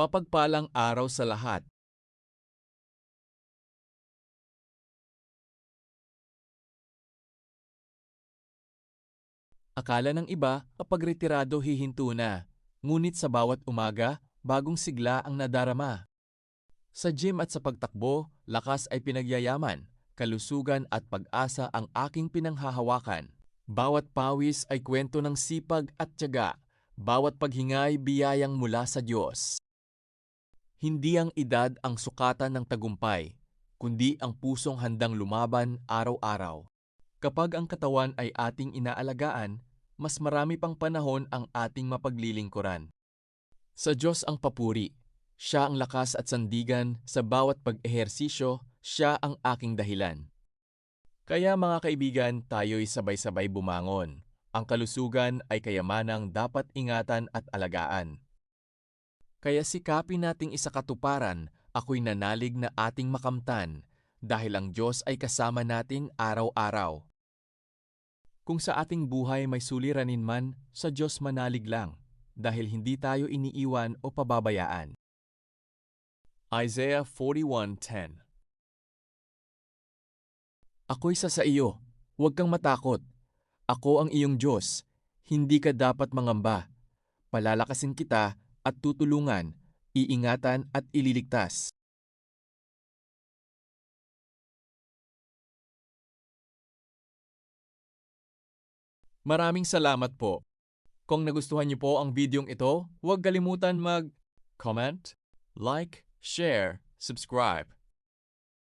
Mapagpalang araw sa lahat. Akala ng iba kapag retirado hihinto na, ngunit sa bawat umaga, bagong sigla ang nadarama. Sa gym at sa pagtakbo, lakas ay pinagyayaman, kalusugan at pag-asa ang aking pinanghahawakan. Bawat pawis ay kwento ng sipag at tiyaga, bawat paghinga ay biyayang mula sa Diyos. Hindi ang edad ang sukatan ng tagumpay, kundi ang pusong handang lumaban araw-araw. Kapag ang katawan ay ating inaalagaan, mas marami pang panahon ang ating mapaglilingkuran. Sa Diyos ang papuri. Siya ang lakas at sandigan sa bawat pag-ehersisyo, siya ang aking dahilan. Kaya mga kaibigan, tayo'y sabay-sabay bumangon. Ang kalusugan ay kayamanang dapat ingatan at alagaan. Kaya sikapin nating isakatuparan, ako'y nanalig na ating makamtan, dahil ang Diyos ay kasama natin araw-araw. Kung sa ating buhay may suliranin man, sa Diyos manalig lang, dahil hindi tayo iniiwan o pababayaan. Isaiah 41:10. Ako'y sa iyo, huwag kang matakot. Ako ang iyong Diyos, hindi ka dapat mangamba. Palalakasin kita at tutulungan, iingatan at ililigtas. Maraming salamat po. Kung nagustuhan niyo po ang videong ito, huwag kalimutan mag-comment, like, share, subscribe.